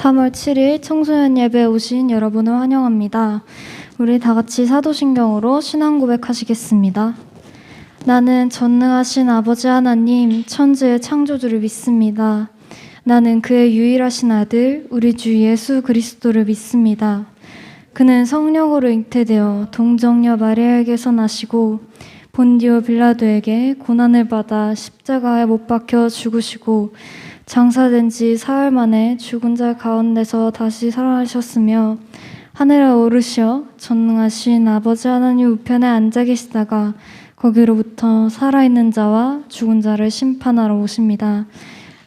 (3월 7일) 청소년 예배에 오신 여러분을 환영합니다. 우리 다 같이 사도신경으로 신앙 고백하시겠습니다. 나는 전능하신 아버지 하나님 천지의 창조주를 믿습니다. 나는 그의 유일하신 아들 우리 주 예수 그리스도를 믿습니다. 그는 성령으로 잉태되어 동정녀 마리아에게서 나시고 본디오 빌라도에게 고난을 받아 십자가에 못 박혀 죽으시고 장사된 지 사흘 만에 죽은 자 가운데서 다시 살아나셨으며 하늘에 오르시어 전능하신 아버지 하나님 우편에 앉아 계시다가 거기로부터 살아있는 자와 죽은 자를 심판하러 오십니다.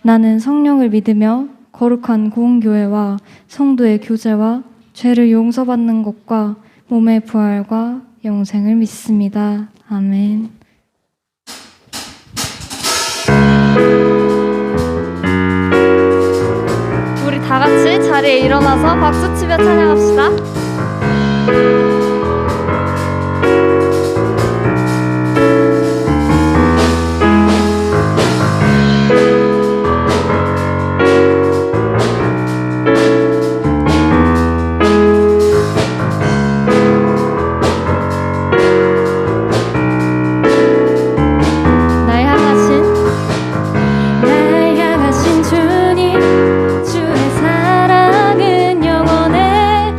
나는 성령을 믿으며 거룩한 공교회와 성도의 교제와 죄를 용서받는 것과 몸의 부활과 영생을 믿습니다. 아멘. 우리 다 같이 자리에 일어나서 박수치며 찬양합시다. 주의 사랑은 영원해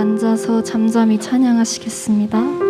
앉아서 잠잠히 찬양하시겠습니다.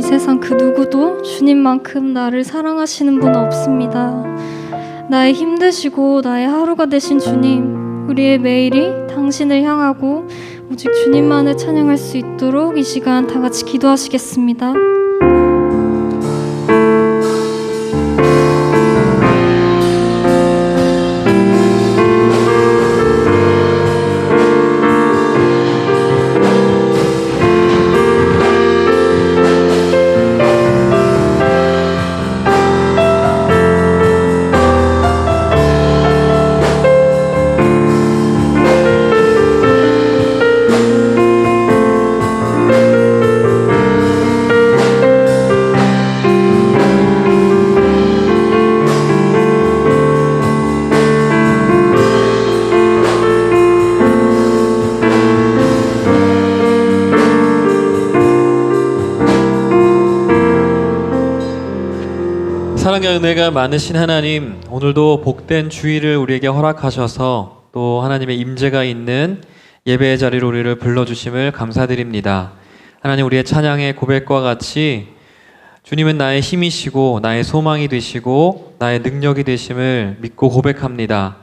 이 세상 그 누구도 주님만큼 나를 사랑하시는 분 없습니다. 나의 힘드시고 나의 하루가 되신 주님, 우리의 매일이 당신을 향하고 오직 주님만을 찬양할 수 있도록 이 시간 다 같이 기도하시겠습니다. 사랑과 은혜가 많으신 하나님, 오늘도 복된 주일을 우리에게 허락하셔서 또 하나님의 임재가 있는 예배의 자리로 우리를 불러주심을 감사드립니다. 하나님, 우리의 찬양의 고백과 같이 주님은 나의 힘이시고 나의 소망이 되시고 나의 능력이 되심을 믿고 고백합니다.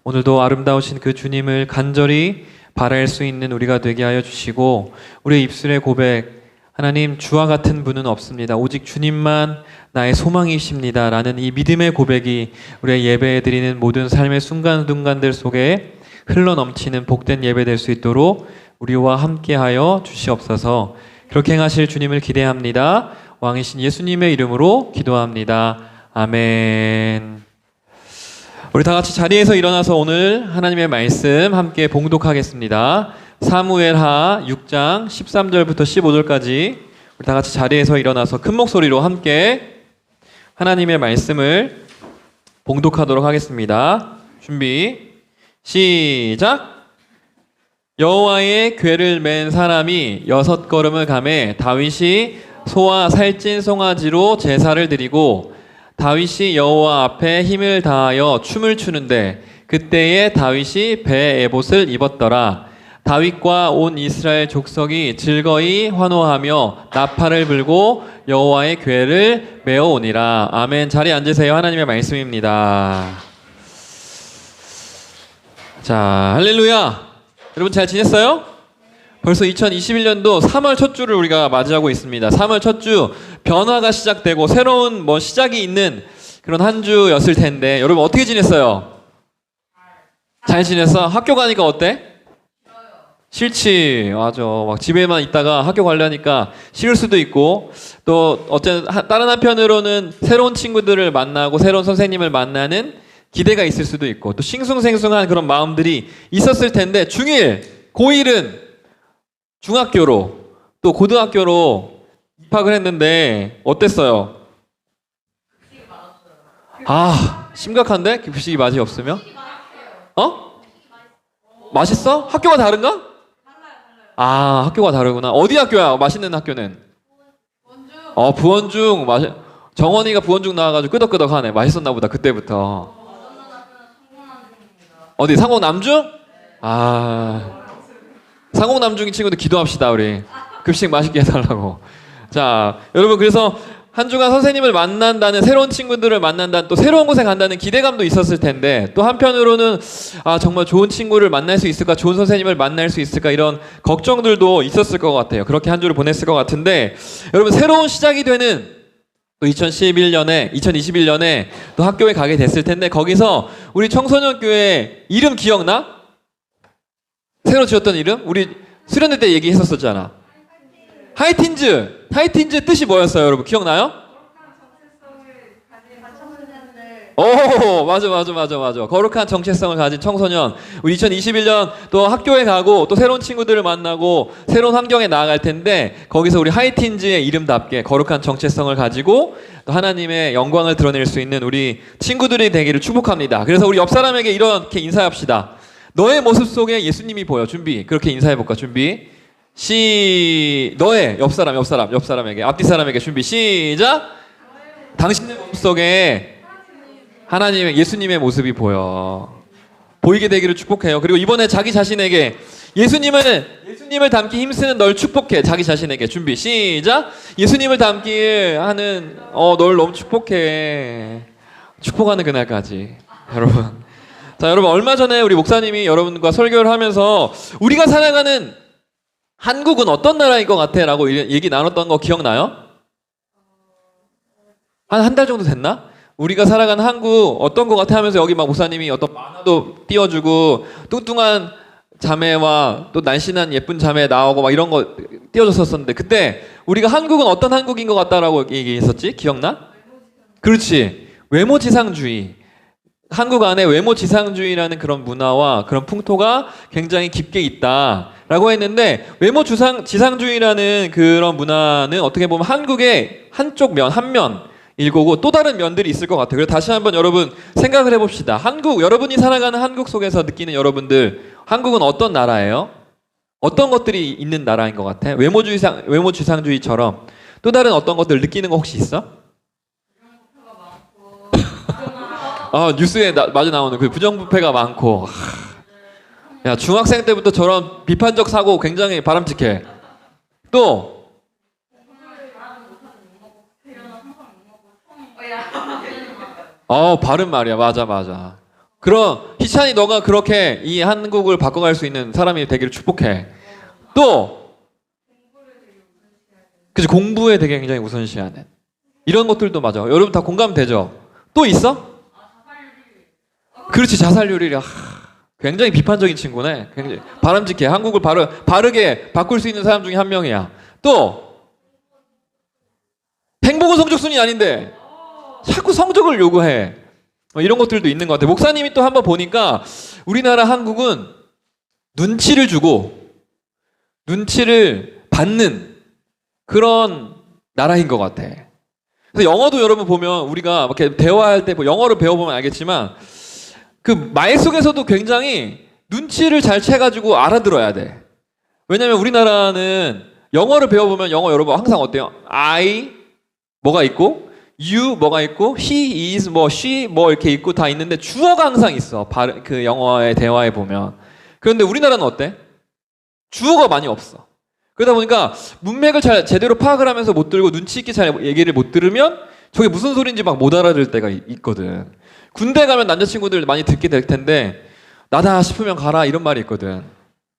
오늘도 아름다우신 그 주님을 간절히 바랄 수 있는 우리가 되게 하여 주시고, 우리의 입술의 고백, 하나님, 주와 같은 분은 없습니다. 오직 주님만 나의 소망이십니다 라는 이 믿음의 고백이 우리의 예배에 드리는 모든 삶의 순간순간들 속에 흘러넘치는 복된 예배 될 수 있도록 우리와 함께하여 주시옵소서. 그렇게 행하실 주님을 기대합니다. 왕이신 예수님의 이름으로 기도합니다. 아멘. 우리 다 같이 자리에서 일어나서 오늘 하나님의 말씀 함께 봉독하겠습니다. 사무엘하 6장 13절부터 15절까지 우리 다 같이 자리에서 일어나서 큰 목소리로 함께 하나님의 말씀을 봉독하도록 하겠습니다. 준비, 시작! 여호와의 궤를 맨 사람이 6걸음을 가매 다윗이 소와 살찐 송아지로 제사를 드리고, 다윗이 여호와 앞에 힘을 다하여 춤을 추는데 그때에 다윗이 배 에봇을 입었더라. 다윗과 온 이스라엘 족속이 즐거이 환호하며 나팔을 불고 여호와의 궤를 메어오니라. 아멘. 자리에 앉으세요. 하나님의 말씀입니다. 자, 할렐루야. 여러분 잘 지냈어요? 벌써 2021년도 3월 첫 주를 우리가 맞이하고 있습니다. 3월 첫 주, 변화가 시작되고 새로운 시작이 있는 그런 한 주였을 텐데, 여러분 어떻게 지냈어요? 잘 지냈어? 학교 가니까 어때? 싫지. 맞아. 막 집에만 있다가 학교 가려니까 싫을 수도 있고, 또 다른 한편으로는 새로운 친구들을 만나고 새로운 선생님을 만나는 기대가 있을 수도 있고, 또 싱숭생숭한 그런 마음들이 있었을 텐데, 중1, 고1은 중학교로 또 고등학교로 입학을 했는데 어땠어요? 아, 심각한데? 급식이 맛이 없으면? 맛있어? 학교가 다른가? 아, 학교가 다르구나. 어디 학교야? 맛있는 학교는? 부원중. 정원이가 부원중 나와가지고 끄덕끄덕하네. 맛있었나 보다, 그때부터. 어디? 상공남중? 상공남중인 친구들 기도합시다, 우리. 급식 맛있게 해달라고. 자, 여러분, 그래서 한 주간 선생님을 만난다는, 새로운 친구들을 만난다는, 또 새로운 곳에 간다는 기대감도 있었을 텐데, 또 한편으로는 정말 좋은 친구를 만날 수 있을까, 좋은 선생님을 만날 수 있을까, 이런 걱정들도 있었을 것 같아요. 그렇게 한 주를 보냈을 것 같은데, 여러분, 새로운 시작이 되는 또 2021년에 또 학교에 가게 됐을 텐데, 거기서 우리 청소년교회 이름 기억나? 새로 지었던 이름? 우리 수련회 때 얘기했었잖아. 하이틴즈 뜻이 뭐였어요, 여러분? 기억나요? 오, 맞아. 거룩한 정체성을 가진 청소년. 우리 2021년 또 학교에 가고 또 새로운 친구들을 만나고 새로운 환경에 나아갈 텐데, 거기서 우리 하이틴즈의 이름답게 거룩한 정체성을 가지고 또 하나님의 영광을 드러낼 수 있는 우리 친구들이 되기를 축복합니다. 그래서 우리 옆 사람에게 이렇게 인사합시다. 너의 모습 속에 예수님이 보여. 준비. 그렇게 인사해볼까? 준비. 너의 옆 사람에게, 앞뒤 사람에게 준비. 시작. 당신의 모습 속에 하나님의, 예수님의 모습이 보여. 보이게 되기를 축복해요. 그리고 이번에 자기 자신에게 예수님을 닮기 힘쓰는 널 축복해. 자기 자신에게 준비 시작. 예수님을 닮기 하는 널 너무 축복해. 축복하는 그날까지. 여러분. 자, 여러분 얼마 전에 우리 목사님이 여러분과 설교를 하면서 우리가 살아가는 한국은 어떤 나라인 것 같아? 라고 얘기 나눴던 거 기억나요? 한 달 정도 됐나? 우리가 살아가는 한국 어떤 것 같아 하면서 여기 막 목사님이 어떤 만화도 띄워주고 뚱뚱한 자매와 또 날씬한 예쁜 자매 나오고 막 이런 거 띄워줬었는데 그때 우리가 한국은 어떤 한국인 것 같다라고 얘기했었지? 기억나? 그렇지. 외모지상주의. 한국 안에 외모지상주의라는 그런 문화와 그런 풍토가 굉장히 깊게 있다라고 했는데 외모지상주의라는 그런 문화는 어떻게 보면 한국의 한쪽 면, 한 면 일고고 또 다른 면들이 있을 것 같아요. 그래서 다시 한번 여러분 생각을 해봅시다. 여러분이 살아가는 한국 속에서 느끼는 여러분들, 한국은 어떤 나라예요? 어떤 것들이 있는 나라인 것 같아? 외모지상주의처럼 또 다른 어떤 것들 느끼는 거 혹시 있어? 뉴스에 마주 나오는 그 부정부패가 많고. 야, 중학생 때부터 저런 비판적 사고 굉장히 바람직해. 또 바른 말이야. 맞아. 그럼 희찬이 너가 그렇게 이 한국을 바꿔갈 수 있는 사람이 되기를 축복해. 또 그치, 공부에 되게 굉장히 우선시하는 이런 것들도 맞아. 여러분 다 공감되죠? 또 있어? 그렇지, 자살률이 굉장히 비판적인 친구네. 굉장히 바람직해. 한국을 바르게 바꿀 수 있는 사람 중에 한 명이야. 또 행복은 성적순이 아닌데 자꾸 성적을 요구해. 이런 것들도 있는 것 같아요. 목사님이 또 한번 보니까 우리나라 한국은 눈치를 주고 눈치를 받는 그런 나라인 것 같아. 그래서 영어도 여러분 보면 우리가 이렇게 대화할 때 영어를 배워보면 알겠지만 그 말 속에서도 굉장히 눈치를 잘 채가지고 알아들어야 돼. 왜냐면 우리나라는 영어를 배워보면 영어 여러분 항상 어때요? I 뭐가 있고 you 뭐가 있고 he is 뭐 she 뭐 이렇게 있고 다 있는데 주어가 항상 있어. 그 영어의 대화에 보면. 그런데 우리나라는 어때? 주어가 많이 없어. 그러다 보니까 문맥을 잘 제대로 파악을 하면서 못 들고 눈치 있게 잘 얘기를 못 들으면 저게 무슨 소리인지 막 못 알아들 때가 있거든. 군대 가면 남자친구들 많이 듣게 될 텐데 나다 싶으면 가라 이런 말이 있거든.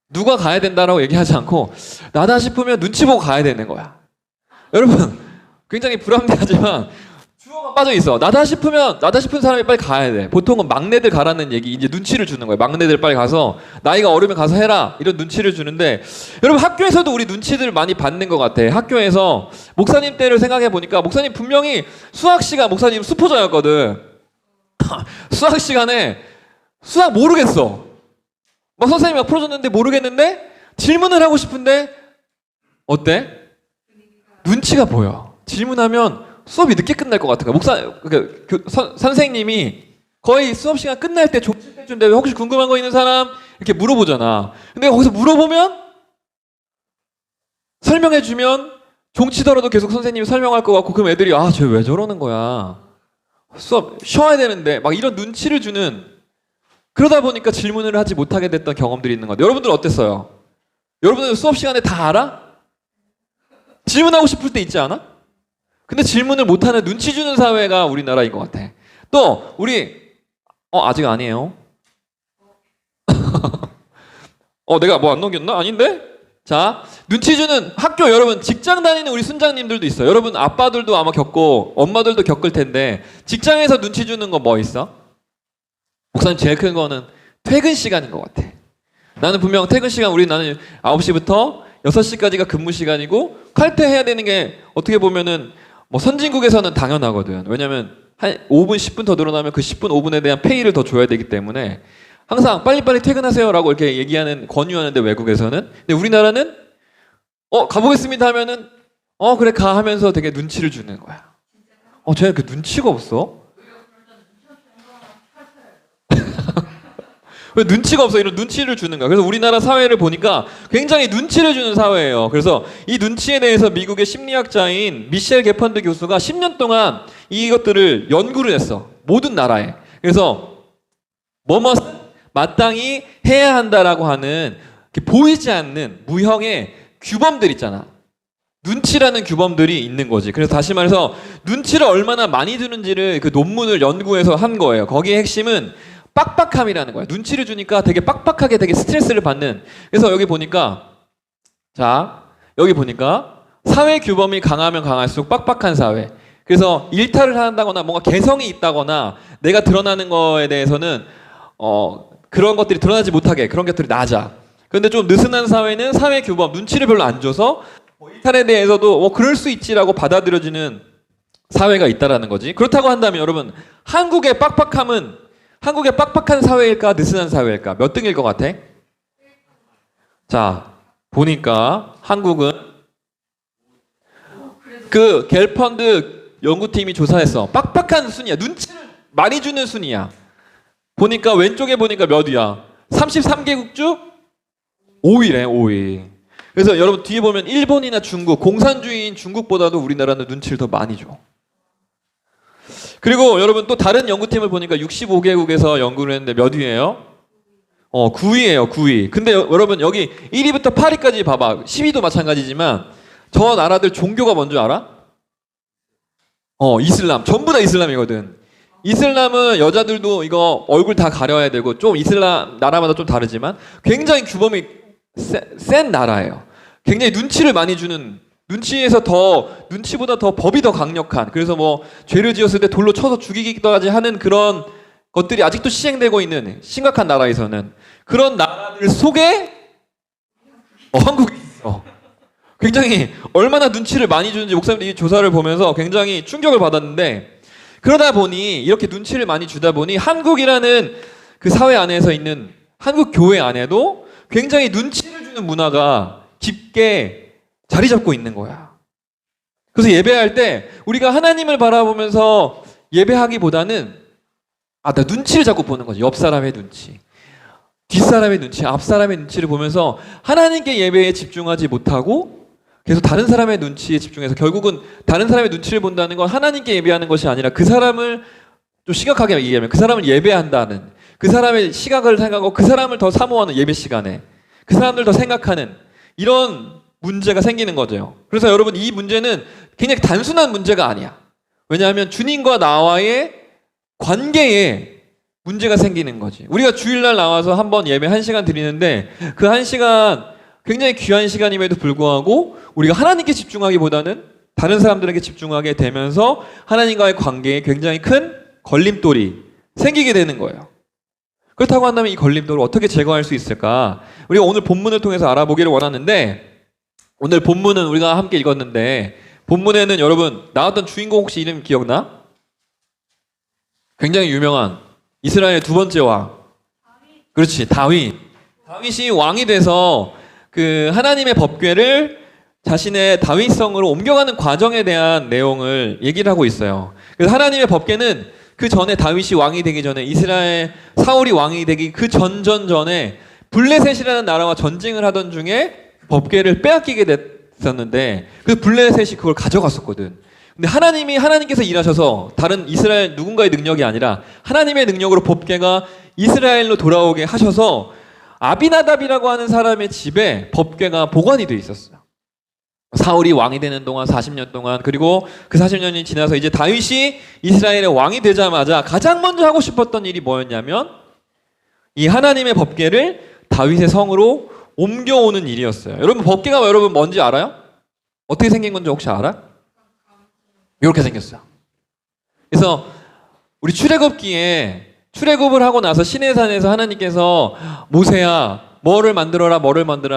누가 가야 된다라고 얘기하지 않고 나다 싶으면 눈치 보고 가야 되는 거야. 여러분 굉장히 불합리하지만 주어가 빠져 있어. 나다 싶은 사람이 빨리 가야 돼. 보통은 막내들 가라는 얘기, 이제 눈치를 주는 거예요. 막내들 빨리 가서 나이가 어리면 가서 해라 이런 눈치를 주는데 여러분 학교에서도 우리 눈치들 많이 받는 것 같아. 학교에서 목사님 때를 생각해 보니까 목사님 분명히 수학 시간 목사님 수포자였거든. 수학 시간에 수학 모르겠어. 막 선생님이 막 풀어줬는데 모르겠는데 질문을 하고 싶은데 어때? 눈치가 보여. 질문하면 수업이 늦게 끝날 것 같은 거야. 선생님이 거의 수업 시간 끝날 때 종칠 때쯤인데 혹시 궁금한 거 있는 사람? 이렇게 물어보잖아. 근데 거기서 물어보면 설명해주면 종치더라도 계속 선생님이 설명할 것 같고 그럼 애들이 쟤 왜 저러는 거야? 수업 쉬어야 되는데 막 이런 눈치를 주는 그러다 보니까 질문을 하지 못하게 됐던 경험들이 있는 것 같아요. 여러분들 어땠어요? 여러분들 수업 시간에 다 알아? 질문하고 싶을 때 있지 않아? 근데 질문을 못하는 눈치 주는 사회가 우리나라인 것 같아. 또 우리 아직 아니에요. 내가 뭐 안 넘겼나? 아닌데? 자, 눈치 주는 학교 여러분 직장 다니는 우리 순장님들도 있어요. 여러분 아빠들도 아마 겪고 엄마들도 겪을 텐데 직장에서 눈치 주는 거 뭐 있어? 목사님 제일 큰 거는 퇴근 시간인 것 같아. 나는 분명 퇴근 시간 나는 9시부터 6시까지가 근무 시간이고 칼퇴해야 되는 게 어떻게 보면은 뭐 선진국에서는 당연하거든. 왜냐면 한 5분 10분 더 늘어나면 그 10분 5분에 대한 페이를 더 줘야 되기 때문에 항상 빨리빨리 퇴근하세요라고 이렇게 얘기하는 권유하는데 외국에서는. 근데 우리나라는 가보겠습니다 하면은 그래 가 하면서 되게 눈치를 주는 거야. 쟤는 그 눈치가 없어? 왜 눈치가 없어? 이런 눈치를 주는 거야. 그래서 우리나라 사회를 보니까 굉장히 눈치를 주는 사회예요. 그래서 이 눈치에 대해서 미국의 심리학자인 미셸 게펀드 교수가 10년 동안 이것들을 연구를 했어. 모든 나라에. 그래서 뭐뭇은 마땅히 해야 한다라고 하는 이렇게 보이지 않는 무형의 규범들 있잖아. 눈치라는 규범들이 있는 거지. 그래서 다시 말해서 눈치를 얼마나 많이 주는지를 그 논문을 연구해서 한 거예요. 거기에 핵심은 빡빡함이라는 거야. 눈치를 주니까 되게 빡빡하게 되게 스트레스를 받는. 그래서 여기 보니까 여기 보니까 사회 규범이 강하면 강할수록 빡빡한 사회. 그래서 일탈을 한다거나 뭔가 개성이 있다거나 내가 드러나는 거에 대해서는 그런 것들이 드러나지 못하게 그런 것들이 낮아. 그런데 좀 느슨한 사회는 사회 규범, 눈치를 별로 안 줘서 일탈에 대해서도 그럴 수 있지라고 받아들여지는 사회가 있다라는 거지. 그렇다고 한다면 여러분, 한국의 빡빡한 사회일까 느슨한 사회일까? 몇 등일 것 같아? 자, 보니까 한국은 그 갤펀드 연구팀이 조사했어. 빡빡한 순위야. 눈치를 많이 주는 순위야. 보니까 왼쪽에 보니까 몇 위야? 33개국 중 5위래, 5위. 그래서 여러분 뒤에 보면 일본이나 중국, 공산주의인 중국보다도 우리나라는 눈치를 더 많이 줘. 그리고 여러분 또 다른 연구팀을 보니까 65개국에서 연구를 했는데 몇 위예요? 9위예요, 9위. 근데 여러분 여기 1위부터 8위까지 봐봐. 10위도 마찬가지지만 저 나라들 종교가 뭔 줄 알아? 이슬람. 전부 다 이슬람이거든. 이슬람은 여자들도 이거 얼굴 다 가려야 되고 좀 이슬람 나라마다 좀 다르지만 굉장히 규범이 센 나라예요. 굉장히 눈치를 많이 주는, 눈치보다 더 법이 더 강력한, 그래서 뭐 죄를 지었을 때 돌로 쳐서 죽이기까지 하는 그런 것들이 아직도 시행되고 있는 심각한 나라에서는 그런 나라들 속에 한국이 있어. 굉장히 얼마나 눈치를 많이 주는지 목사님들이 이 조사를 보면서 굉장히 충격을 받았는데, 그러다 보니 이렇게 눈치를 많이 주다 보니 한국이라는 그 사회 안에서 있는 한국 교회 안에도 굉장히 눈치를 주는 문화가 깊게 자리 잡고 있는 거야. 그래서 예배할 때 우리가 하나님을 바라보면서 예배하기보다는 나 눈치를 자꾸 보는 거지. 옆 사람의 눈치, 뒷사람의 눈치, 앞 사람의 눈치를 보면서 하나님께 예배에 집중하지 못하고 계속 다른 사람의 눈치에 집중해서 결국은 다른 사람의 눈치를 본다는 건 하나님께 예배하는 것이 아니라 그 사람을 좀 심각하게 얘기하면 그 사람을 예배한다는, 그 사람의 시각을 생각하고 그 사람을 더 사모하는 예배 시간에 그 사람들 더 생각하는 이런 문제가 생기는 거죠. 그래서 여러분 이 문제는 굉장히 단순한 문제가 아니야. 왜냐하면 주님과 나와의 관계에 문제가 생기는 거지. 우리가 주일날 나와서 한번 예배 1시간 드리는데 그 1시간 굉장히 귀한 시간임에도 불구하고 우리가 하나님께 집중하기보다는 다른 사람들에게 집중하게 되면서 하나님과의 관계에 굉장히 큰 걸림돌이 생기게 되는 거예요. 그렇다고 한다면 이 걸림돌을 어떻게 제거할 수 있을까? 우리가 오늘 본문을 통해서 알아보기를 원하는데, 오늘 본문은 우리가 함께 읽었는데 본문에는 여러분 나왔던 주인공 혹시 이름 기억나? 굉장히 유명한 이스라엘의 두 번째 왕. 그렇지, 다윗. 다윗이 왕이 돼서 그 하나님의 법궤를 자신의 다윗성으로 옮겨가는 과정에 대한 내용을 얘기를 하고 있어요. 그래서 하나님의 법궤는 그 전에 다윗이 왕이 되기 전에 이스라엘 사울이 왕이 되기 그 전에 블레셋이라는 나라와 전쟁을 하던 중에 법궤를 빼앗기게 됐었는데 그 블레셋이 그걸 가져갔었거든. 근데 하나님께서 일하셔서 다른 이스라엘 누군가의 능력이 아니라 하나님의 능력으로 법궤가 이스라엘로 돌아오게 하셔서 아비나답이라고 하는 사람의 집에 법궤가 보관이 돼 있었어요. 사울이 왕이 되는 동안 40년 동안, 그리고 그 40년이 지나서 이제 다윗이 이스라엘의 왕이 되자마자 가장 먼저 하고 싶었던 일이 뭐였냐면 이 하나님의 법궤를 다윗의 성으로 옮겨오는 일이었어요. 여러분 법궤가 여러분 뭔지 알아요? 어떻게 생긴 건지 혹시 알아? 이렇게 생겼어요. 그래서 우리 출애굽을 하고 나서 시내산에서 하나님께서 모세야 뭐를 만들어라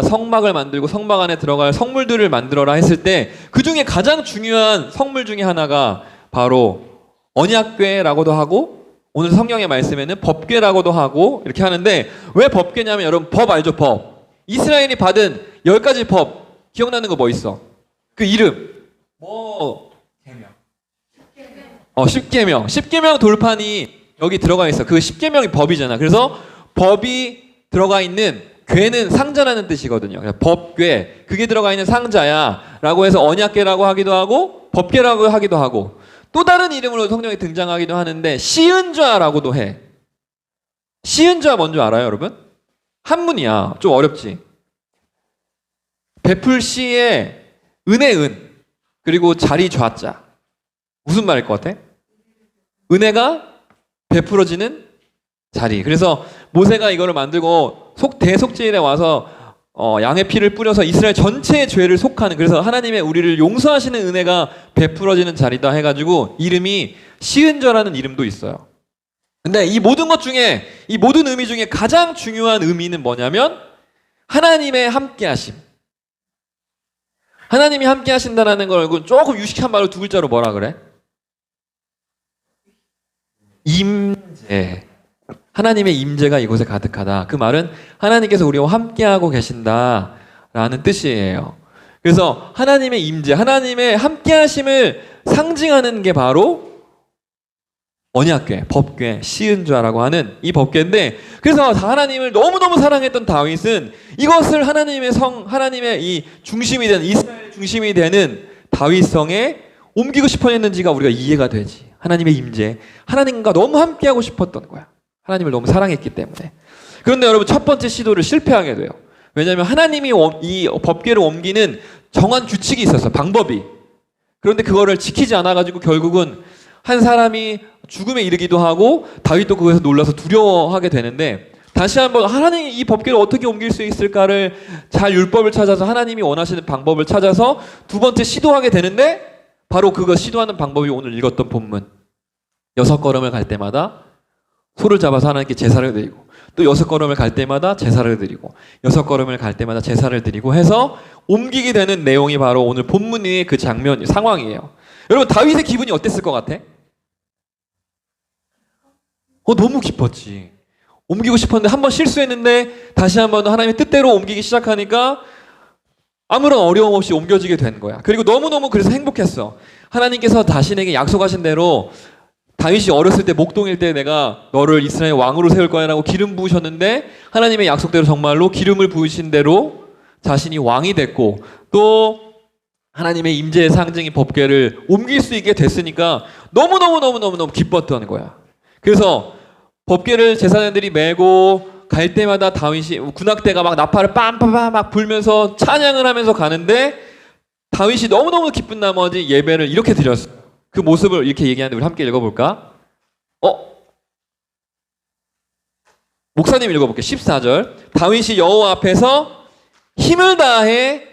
성막을 만들고 성막 안에 들어갈 성물들을 만들어라 했을 때 그 중에 가장 중요한 성물 중에 하나가 바로 언약궤라고도 하고 오늘 성경의 말씀에는 법궤라고도 하고 이렇게 하는데, 왜 법궤냐면 여러분 법 알죠? 법. 이스라엘이 받은 10가지 법 기억나는 거 뭐 있어? 그 이름 십계명. 십계명 돌판이 여기 들어가 있어. 그 십계명이 법이잖아. 그래서 법이 들어가 있는 궤는 상자라는 뜻이거든요. 법궤, 그게 들어가 있는 상자야 라고 해서 언약궤라고 하기도 하고 법궤라고 하기도 하고 또 다른 이름으로 성경에 등장하기도 하는데 시은좌라고도 해. 시은좌 뭔지 알아요 여러분? 한문이야. 좀 어렵지. 베풀 시의 은의 은, 그리고 자리 좌자. 무슨 말일 것 같아? 은혜가 베풀어지는 자리. 그래서 모세가 이거를 만들고 대속죄일에 와서 양의 피를 뿌려서 이스라엘 전체의 죄를 속하는, 그래서 하나님의 우리를 용서하시는 은혜가 베풀어지는 자리다 해가지고 이름이 시은좌라는 이름도 있어요. 근데 이 모든 것 중에, 이 모든 의미 중에 가장 중요한 의미는 뭐냐면 하나님의 함께하심. 하나님이 함께하신다라는 걸 조금 유식한 말로 두 글자로 뭐라 그래? 임재. 하나님의 임재가 이곳에 가득하다. 그 말은 하나님께서 우리와 함께하고 계신다라는 뜻이에요. 그래서 하나님의 임재, 하나님의 함께하심을 상징하는 게 바로 언약궤, 법궤, 시은좌라고 하는 이 법궤인데, 그래서 하나님을 너무너무 사랑했던 다윗은 이것을 하나님의 하나님의 이 중심이 되는, 이스라엘 중심이 되는 다윗성에 옮기고 싶어 했는지가 우리가 이해가 되지. 하나님의 임재, 하나님과 너무 함께하고 싶었던 거야. 하나님을 너무 사랑했기 때문에. 그런데 여러분, 첫 번째 시도를 실패하게 돼요. 왜냐하면 하나님이 이 법궤를 옮기는 정한 규칙이 있었어, 방법이. 그런데 그거를 지키지 않아가지고 결국은 한 사람이 죽음에 이르기도 하고 다윗도 그것에서 놀라서 두려워하게 되는데, 다시 한번 하나님이 이 법궤를 어떻게 옮길 수 있을까를 잘 율법을 찾아서 하나님이 원하시는 방법을 찾아서 두 번째 시도하게 되는데, 바로 그거 시도하는 방법이 오늘 읽었던 본문. 6걸음을 갈 때마다 소를 잡아서 하나님께 제사를 드리고, 또 6걸음을 갈 때마다 제사를 드리고, 6걸음을 갈 때마다 제사를 드리고 해서 옮기게 되는 내용이 바로 오늘 본문의 그 장면, 상황이에요. 여러분, 다윗의 기분이 어땠을 것 같아? 너무 기뻤지. 옮기고 싶었는데 한 번 실수했는데 다시 한 번 하나님의 뜻대로 옮기기 시작하니까 아무런 어려움 없이 옮겨지게 된 거야. 그리고 너무너무 그래서 행복했어. 하나님께서 자신에게 약속하신 대로 다윗이 어렸을 때 목동일 때 내가 너를 이스라엘 왕으로 세울 거야 라고 기름 부으셨는데, 하나님의 약속대로 정말로 기름을 부으신 대로 자신이 왕이 됐고, 또 하나님의 임재의 상징인 법궤를 옮길 수 있게 됐으니까 너무너무 기뻤던 거야. 그래서 법궤를 제사장들이 메고 갈 때마다 다윗이 군악대가 막 나팔을 빰빰빰 막 불면서 찬양을 하면서 가는데, 다윗이 너무너무 기쁜 나머지 예배를 이렇게 드렸어요. 그 모습을 이렇게 얘기하는데 우리 함께 읽어볼까? 목사님 읽어볼게요. 14절. 다윗이 여호와 앞에서 힘을 다해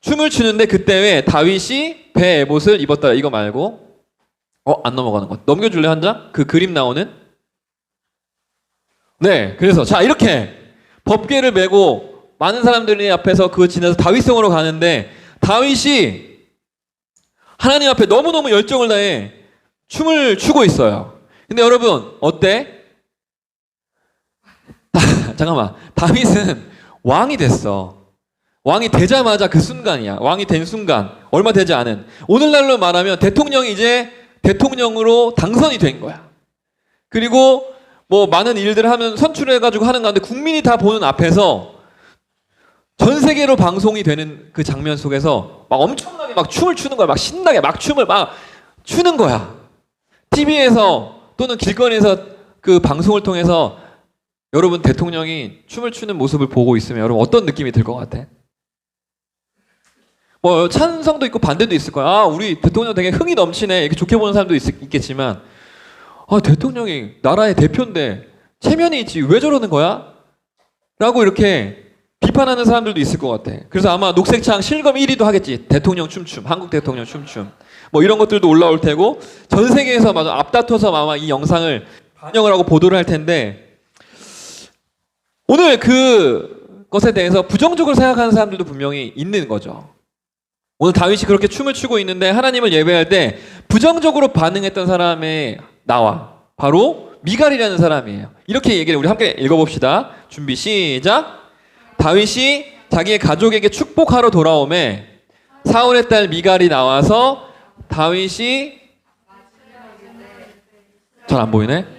춤을 추는데 그때 왜 다윗이 배 에봇을 입었다. 이거 말고 안 넘어가는 것. 넘겨줄래 한 장? 그 그림 나오는? 네, 그래서 자, 이렇게 법궤를 메고 많은 사람들이 앞에서 그거 지나서 다윗성으로 가는데, 다윗이 하나님 앞에 너무너무 열정을 다해 춤을 추고 있어요. 근데 여러분, 어때? 잠깐만, 다윗은 왕이 됐어. 왕이 되자마자 그 순간이야. 왕이 된 순간, 얼마 되지 않은, 오늘날로 말하면 대통령이 이제 대통령으로 당선이 된 거야. 그리고 뭐 많은 일들을 하면 선출해가지고 하는 가운데 국민이 다 보는 앞에서 전 세계로 방송이 되는 그 장면 속에서 막 엄청나게 막 춤을 추는 거야. 막 신나게 막 춤을 막 추는 거야. TV에서 또는 길거리에서 그 방송을 통해서 여러분, 대통령이 춤을 추는 모습을 보고 있으면 여러분 어떤 느낌이 들 것 같아? 뭐 찬성도 있고 반대도 있을 거야. 우리 대통령 되게 흥이 넘치네, 이렇게 좋게 보는 사람도 있겠지만, 대통령이 나라의 대표인데 체면이 있지 왜 저러는 거야? 라고 이렇게 비판하는 사람들도 있을 것 같아. 그래서 아마 녹색창 실검 1위도 하겠지. 대통령 춤춤, 한국 대통령 춤춤, 뭐 이런 것들도 올라올 테고, 전 세계에서 마저 앞다퉈서 아마 이 영상을 반영을 하고 보도를 할 텐데, 오늘 그것에 대해서 부정적으로 생각하는 사람들도 분명히 있는 거죠. 오늘 다윗이 그렇게 춤을 추고 있는데 하나님을 예배할 때 부정적으로 반응했던 사람이 나와. 바로 미갈이라는 사람이에요. 이렇게 얘기를 우리 함께 읽어봅시다. 준비 시작. 다윗이 자기의 가족에게 축복하러 돌아오매 사울의 딸 미갈이 나와서 다윗이, 잘 안 보이네.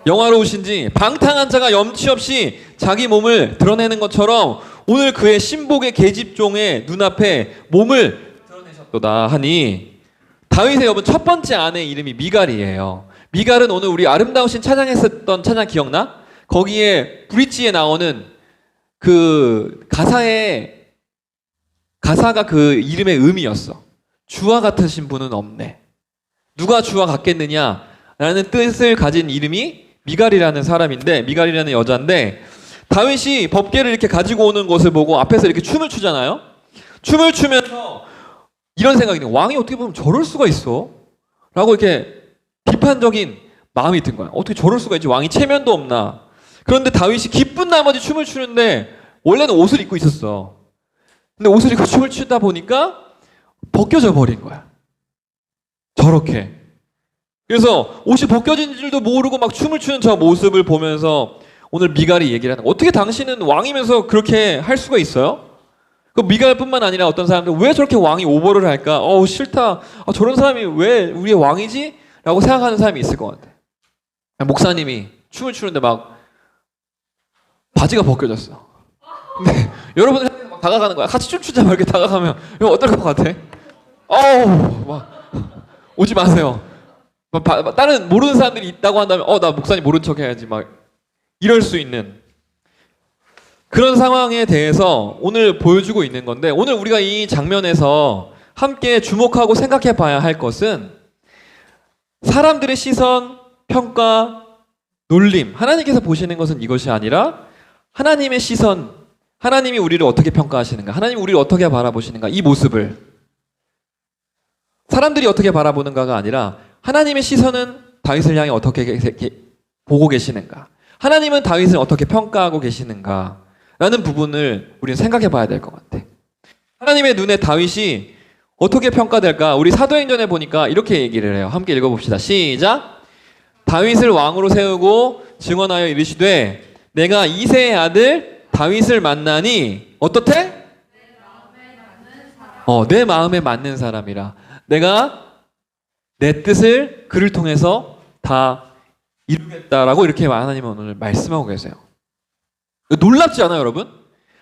영화로우신지 방탕한 자가 염치 없이 자기 몸을 드러내는 것처럼 오늘 그의 신복의 계집종의 눈앞에 몸을 드러내셨도다 하니, 다윗의 여러분 첫 번째 아내 이름이 미갈이에요. 미갈은 오늘 우리 아름다우신 찬양했었던 찬양 기억나? 거기에 브릿지에 나오는 그 가사에 가사가 그 이름의 의미였어. 주와 같으신 분은 없네. 누가 주와 같겠느냐라는 뜻을 가진 이름이 미갈이라는 사람인데, 미갈이라는 여자인데, 다윗이 법궤를 이렇게 가지고 오는 것을 보고 앞에서 이렇게 춤을 추잖아요. 춤을 추면서 이런 생각이 드는 거야. 왕이 어떻게 보면 저럴 수가 있어? 라고 이렇게 비판적인 마음이 든 거야. 어떻게 저럴 수가 있지? 왕이 체면도 없나? 그런데 다윗이 기쁜 나머지 춤을 추는데 원래는 옷을 입고 있었어. 근데 옷을 입고 춤을 추다 보니까 벗겨져 버린 거야. 저렇게. 그래서 옷이 벗겨진 줄도 모르고 막 춤을 추는 저 모습을 보면서 오늘 미갈이 얘기를 하는 거야. 어떻게 당신은 왕이면서 그렇게 할 수가 있어요? 그 미갈뿐만 아니라 어떤 사람들 왜 저렇게 왕이 오버를 할까? 싫다. 저런 사람이 왜 우리의 왕이지? 라고 생각하는 사람이 있을 것 같아. 목사님이 춤을 추는데 막 바지가 벗겨졌어. 근데 여러분들 막 다가가는 거야. 같이 춤추자 막 이렇게 다가가면 이거 어떨 것 같아? 막 오지 마세요. 다른 모르는 사람들이 있다고 한다면 나 목사님 모른 척 해야지 막 이럴 수 있는 그런 상황에 대해서 오늘 보여주고 있는 건데, 오늘 우리가 이 장면에서 함께 주목하고 생각해 봐야 할 것은 사람들의 시선, 평가, 놀림, 하나님께서 보시는 것은 이것이 아니라 하나님의 시선, 하나님이 우리를 어떻게 평가하시는가, 하나님이 우리를 어떻게 바라보시는가, 이 모습을 사람들이 어떻게 바라보는가가 아니라 하나님의 시선은 다윗을 향해 어떻게 보고 계시는가, 하나님은 다윗을 어떻게 평가하고 계시는가 라는 부분을 우리는 생각해 봐야 될 것 같아. 하나님의 눈에 다윗이 어떻게 평가될까? 우리 사도행전에 보니까 이렇게 얘기를 해요. 함께 읽어봅시다. 시작. 다윗을 왕으로 세우고 증언하여 이르시되 내가 이새의 아들 다윗을 만나니 어떻대? 내 마음에 맞는 사람이라. 내가 내 뜻을 그를 통해서 다 이루겠다라고 이렇게 하나님은 오늘 말씀하고 계세요. 놀랍지 않아요, 여러분?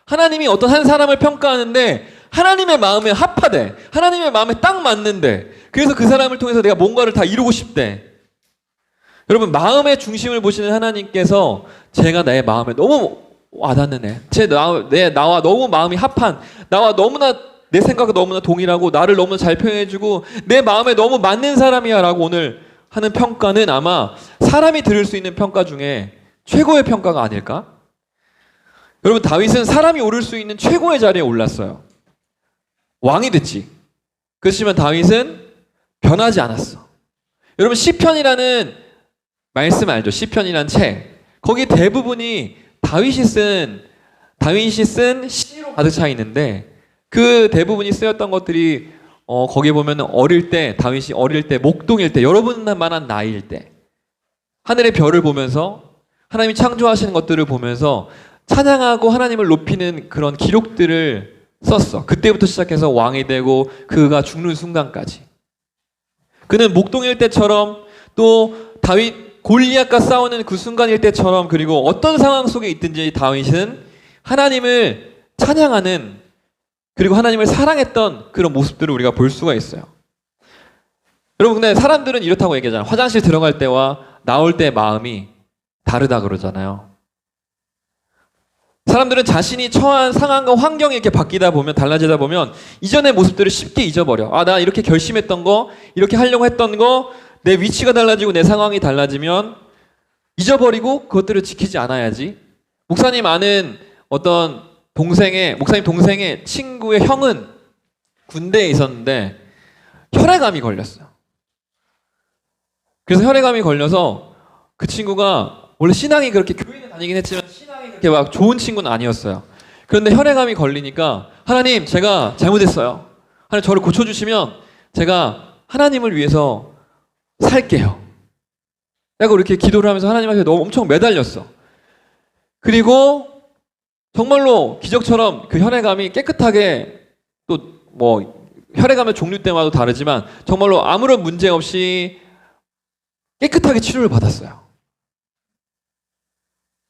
하나님이 어떤 한 사람을 평가하는데 하나님의 마음에 합하대. 하나님의 마음에 딱 맞는데. 그래서 그 사람을 통해서 내가 뭔가를 다 이루고 싶대. 여러분, 마음의 중심을 보시는 하나님께서 제가 내 마음에 너무 와닿는 애, 나와 너무 마음이 합한, 나와 너무나 내 생각과 너무나 동일하고 나를 너무나 잘 표현해주고 내 마음에 너무 맞는 사람이야 라고 오늘 하는 평가는 아마 사람이 들을 수 있는 평가 중에 최고의 평가가 아닐까? 여러분, 다윗은 사람이 오를 수 있는 최고의 자리에 올랐어요. 왕이 됐지. 그렇지만 다윗은 변하지 않았어. 여러분, 시편이라는 말씀 알죠? 시편이라는 책. 거기 대부분이 다윗이 쓴 시로 가득 차 있는데 그 대부분이 쓰였던 것들이 거기 보면 어릴 때, 다윗이 어릴 때, 목동일 때, 여러분만한 나이일 때 하늘의 별을 보면서 하나님이 창조하시는 것들을 보면서 찬양하고 하나님을 높이는 그런 기록들을 썼어. 그때부터 시작해서 왕이 되고 그가 죽는 순간까지. 그는 목동일 때처럼 또 다윗 골리앗과 싸우는 그 순간일 때처럼 그리고 어떤 상황 속에 있든지 다윗은 하나님을 찬양하는 그리고 하나님을 사랑했던 그런 모습들을 우리가 볼 수가 있어요. 여러분, 근데 사람들은 이렇다고 얘기하잖아요. 화장실 들어갈 때와 나올 때 마음이 다르다 그러잖아요. 사람들은 자신이 처한 상황과 환경이 이렇게 바뀌다 보면, 달라지다 보면 이전의 모습들을 쉽게 잊어버려. 나 이렇게 결심했던 거, 이렇게 하려고 했던 거, 내 위치가 달라지고 내 상황이 달라지면 잊어버리고 그것들을 지키지 않아야지. 목사님 아는 어떤 목사님 동생의 친구의 형은 군대에 있었는데 혈액암이 걸렸어요. 그래서 혈액암이 걸려서 그 친구가 원래 신앙이 그렇게 교회는 다니긴 했지만 신앙이 그렇게 막 좋은 친구는 아니었어요. 그런데 혈액암이 걸리니까 하나님, 제가 잘못했어요. 하나님, 저를 고쳐주시면 제가 하나님을 위해서 살게요. 내가 이렇게 기도를 하면서 하나님 앞에 너무 엄청 매달렸어. 그리고 정말로 기적처럼 그 혈액암이 깨끗하게, 또 뭐 혈액암의 종류 때마다 다르지만 정말로 아무런 문제 없이 깨끗하게 치료를 받았어요.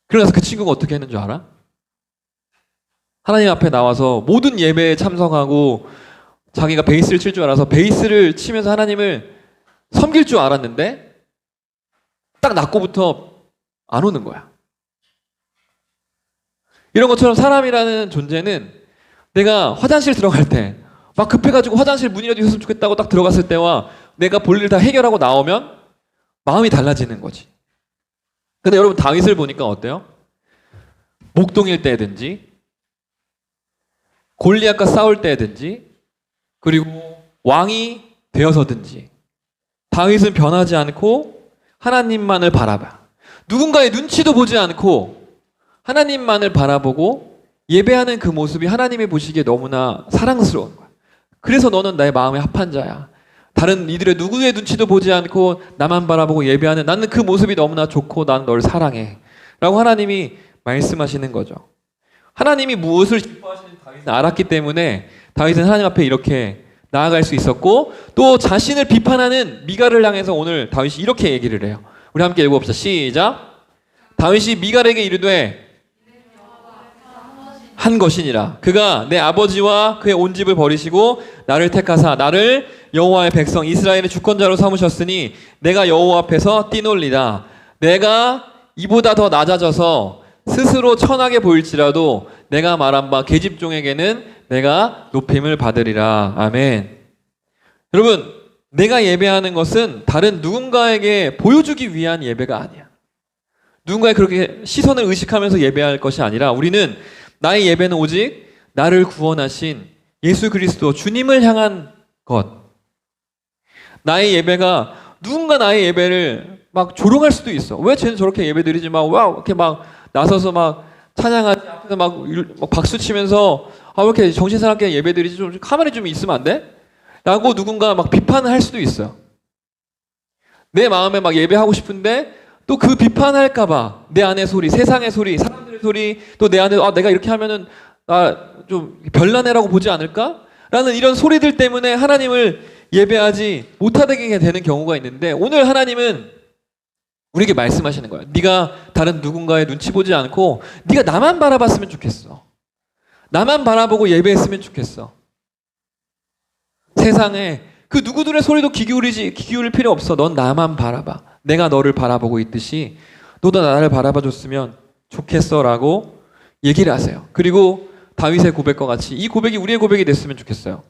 그래서 그 친구가 어떻게 했는 줄 알아? 하나님 앞에 나와서 모든 예배에 참석하고 자기가 베이스를 칠 줄 알아서 베이스를 치면서 하나님을 섬길 줄 알았는데 딱 낳고부터 안 오는 거야. 이런 것처럼 사람이라는 존재는 내가 화장실 들어갈 때 막 급해가지고 화장실 문이라도 열었으면 좋겠다고 딱 들어갔을 때와 내가 볼일 다 해결하고 나오면 마음이 달라지는 거지. 근데 여러분 다윗을 보니까 어때요? 목동일 때든지 골리앗과 싸울 때든지 그리고 왕이 되어서든지 다윗은 변하지 않고 하나님만을 바라봐. 누군가의 눈치도 보지 않고 하나님만을 바라보고 예배하는 그 모습이 하나님이 보시기에 너무나 사랑스러운 거야. 그래서 너는 나의 마음에 합한 자야. 다른 이들의 누구의 눈치도 보지 않고 나만 바라보고 예배하는 나는 그 모습이 너무나 좋고 나는 너를 사랑해. 라고 하나님이 말씀하시는 거죠. 하나님이 무엇을 기뻐하시는지 다윗은 알았기 때문에 다윗은 하나님 앞에 이렇게 나아갈 수 있었고 또 자신을 비판하는 미갈을 향해서 오늘 다윗이 이렇게 얘기를 해요. 우리 함께 읽어봅시다. 시작. 다윗이 미갈에게 이르되 한 것이니라. 그가 내 아버지와 그의 온 집을 버리시고 나를 택하사 나를 여호와의 백성 이스라엘의 주권자로 삼으셨으니 내가 여호와 앞에서 뛰놀리다. 내가 이보다 더 낮아져서 스스로 천하게 보일지라도 내가 말한 바 계집종에게는 내가 높임을 받으리라. 아멘. 여러분, 내가 예배하는 것은 다른 누군가에게 보여주기 위한 예배가 아니야. 누군가의 그렇게 시선을 의식하면서 예배할 것이 아니라 우리는 나의 예배는 오직 나를 구원하신 예수 그리스도 주님을 향한 것. 나의 예배가 누군가 나의 예배를 막 조롱할 수도 있어. 왜 쟤는 저렇게 예배 드리지 막 와 이렇게 막 나서서 막 찬양하지 앞에서 막 박수 치면서 왜 이렇게 정신 사납게 예배 드리지 좀 가만히 좀 있으면 안 돼? 라고 누군가 막 비판을 할 수도 있어요. 내 마음에 막 예배하고 싶은데 또 그 비판할까봐 내 안의 소리, 세상의 소리, 사람들의 소리, 또 내 안에 내가 이렇게 하면은 좀 별나네라고 보지 않을까? 라는 이런 소리들 때문에 하나님을 예배하지 못하게 되는 경우가 있는데 오늘 하나님은 우리에게 말씀하시는 거야. 네가 다른 누군가의 눈치 보지 않고 네가 나만 바라봤으면 좋겠어. 나만 바라보고 예배했으면 좋겠어. 세상에 그 누구들의 소리도 귀 기울일 필요 없어. 넌 나만 바라봐. 내가 너를 바라보고 있듯이 너도 나를 바라봐줬으면 좋겠어라고 얘기를 하세요. 그리고 다윗의 고백과 같이 이 고백이 우리의 고백이 됐으면 좋겠어요.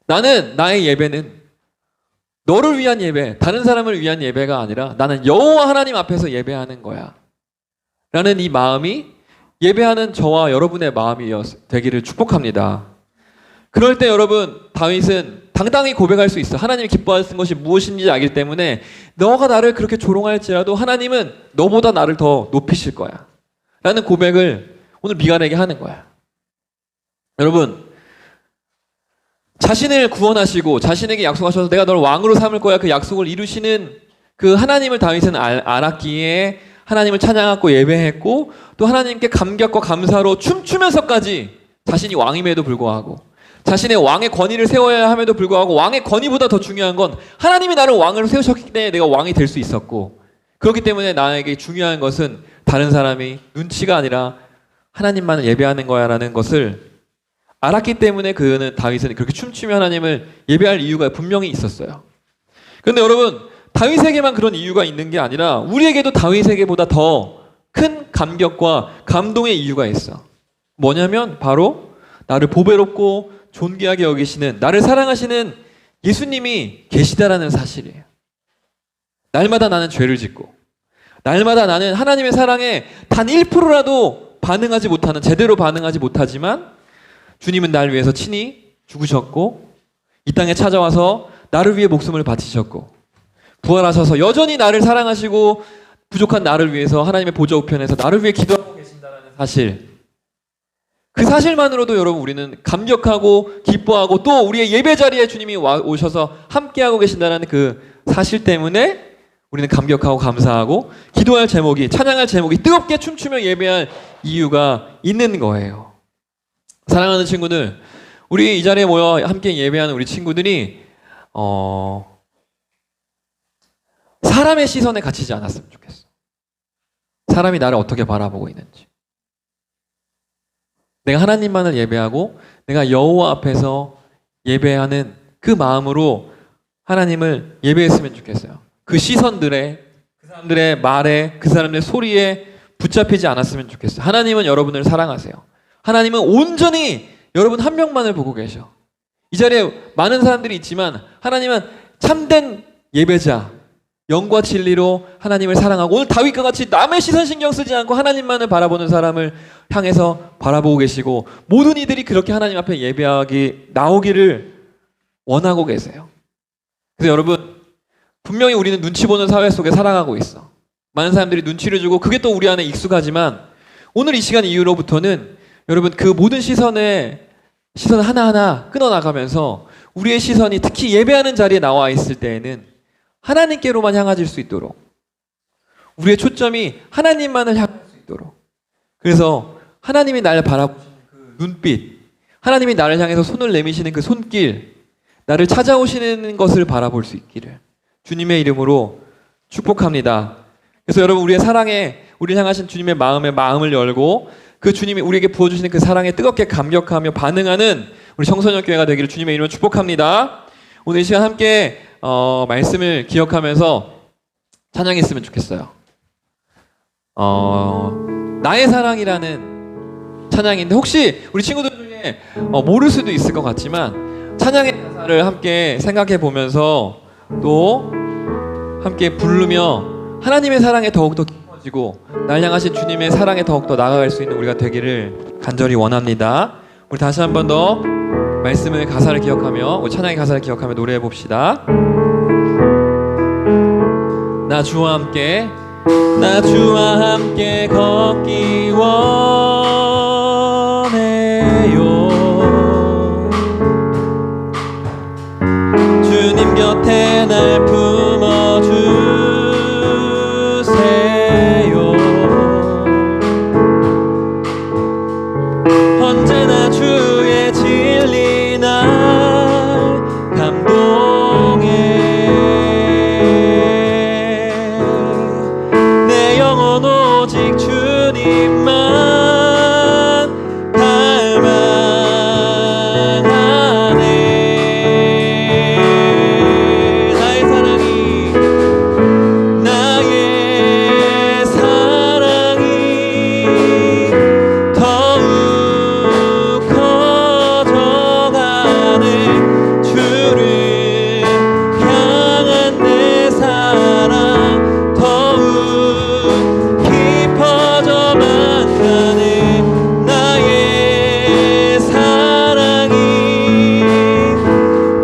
나는 나의 예배는 너를 위한 예배, 다른 사람을 위한 예배가 아니라 나는 여호와 하나님 앞에서 예배하는 거야. 라는 이 마음이 예배하는 저와 여러분의 마음이 되기를 축복합니다. 그럴 때 여러분 다윗은 당당히 고백할 수 있어. 하나님이 기뻐하시는 것이 무엇인지 알기 때문에 너가 나를 그렇게 조롱할지라도 하나님은 너보다 나를 더 높이실 거야. 라는 고백을 오늘 미갈에게 하는 거야. 여러분 자신을 구원하시고 자신에게 약속하셔서 내가 널 왕으로 삼을 거야 그 약속을 이루시는 그 하나님을 다윗은 알았기에 하나님을 찬양하고 예배했고 또 하나님께 감격과 감사로 춤추면서까지 자신이 왕임에도 불구하고 자신의 왕의 권위를 세워야 함에도 불구하고 왕의 권위보다 더 중요한 건 하나님이 나를 왕으로 세우셨기 때문에 내가 왕이 될 수 있었고 그렇기 때문에 나에게 중요한 것은 다른 사람이 눈치가 아니라 하나님만을 예배하는 거야 라는 것을 알았기 때문에 다윗은 그렇게 춤추며 하나님을 예배할 이유가 분명히 있었어요. 그런데 여러분 다윗에게만 그런 이유가 있는 게 아니라 우리에게도 다윗에게보다 더 큰 감격과 감동의 이유가 있어. 뭐냐면 바로 나를 보배롭고 존귀하게 여기시는 나를 사랑하시는 예수님이 계시다라는 사실이에요. 날마다 나는 죄를 짓고 날마다 나는 하나님의 사랑에 단 1%라도 반응하지 못하는 제대로 반응하지 못하지만 주님은 날 위해서 친히 죽으셨고 이 땅에 찾아와서 나를 위해 목숨을 바치셨고 부활하셔서 여전히 나를 사랑하시고 부족한 나를 위해서 하나님의 보좌 우편에서 나를 위해 기도하고 계신다는 사실 그 사실만으로도 여러분 우리는 감격하고 기뻐하고 또 우리의 예배 자리에 주님이 오셔서 함께하고 계신다는 그 사실 때문에 우리는 감격하고 감사하고 기도할 제목이 찬양할 제목이 뜨겁게 춤추며 예배할 이유가 있는 거예요. 사랑하는 친구들, 우리 이 자리에 모여 함께 예배하는 우리 친구들이 사람의 시선에 갇히지 않았으면 좋겠어. 사람이 나를 어떻게 바라보고 있는지. 내가 하나님만을 예배하고 내가 여호와 앞에서 예배하는 그 마음으로 하나님을 예배했으면 좋겠어요. 그 시선들에, 그 사람들의 말에, 그 사람들의 소리에 붙잡히지 않았으면 좋겠어요. 하나님은 여러분을 사랑하세요. 하나님은 온전히 여러분 한 명만을 보고 계셔. 이 자리에 많은 사람들이 있지만 하나님은 참된 예배자, 영과 진리로 하나님을 사랑하고, 오늘 다윗과 같이 남의 시선 신경 쓰지 않고 하나님만을 바라보는 사람을 향해서 바라보고 계시고, 모든 이들이 그렇게 하나님 앞에 예배하기 나오기를 원하고 계세요. 그래서 여러분, 분명히 우리는 눈치 보는 사회 속에 살아가고 있어. 많은 사람들이 눈치를 주고 그게 또 우리 안에 익숙하지만, 오늘 이 시간 이후로부터는 여러분 그 모든 시선 하나하나 끊어나가면서 우리의 시선이 특히 예배하는 자리에 나와 있을 때에는 하나님께로만 향해질 수 있도록, 우리의 초점이 하나님만을 향할 수 있도록, 그래서 하나님이 나를 바라보시는 그 눈빛, 하나님이 나를 향해서 손을 내미시는 그 손길, 나를 찾아오시는 것을 바라볼 수 있기를 주님의 이름으로 축복합니다. 그래서 여러분, 우리의 사랑에, 우리를 향하신 주님의 마음을 열고 그 주님이 우리에게 부어주시는 그 사랑에 뜨겁게 감격하며 반응하는 우리 청소년 교회가 되기를 주님의 이름으로 축복합니다. 오늘 이 시간 함께 말씀을 기억하면서 찬양했으면 좋겠어요. 나의 사랑이라는 찬양인데, 혹시 우리 친구들 중에 모를 수도 있을 것 같지만 찬양의 가사를 함께 생각해 보면서 또 함께 부르며 하나님의 사랑에 더욱더 깊어지고 날 향하신 주님의 사랑에 더욱더 나아갈 수 있는 우리가 되기를 간절히 원합니다. 우리 다시 한 번 더 말씀을, 가사를 기억하며, 우리 찬양의 가사를 기억하며 노래해 봅시다. 나 주와 함께 걷기 원해요. 주님 곁에 날 품어주세요. 언제나 주의 진리 날 감동해. 내 영혼 오직 주님만 닮아가네. 나의 사랑이 더욱 커져가네. 주를 향한 내 사랑 더욱 깊어져만 가네. 나의 사랑이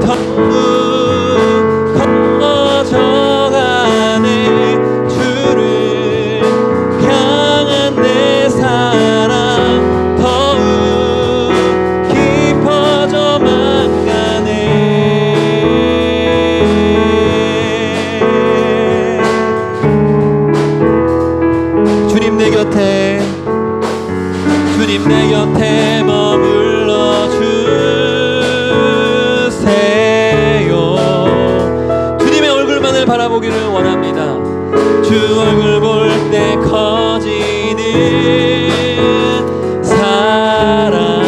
더욱 커져가네. 주를 향한 내 사랑 더욱 깊어져만 가네. 주님 내 곁에 머물러 주세요. 주님의 얼굴만을 바라보기를 원합니다. 주 얼굴 볼 때 커지는 사랑,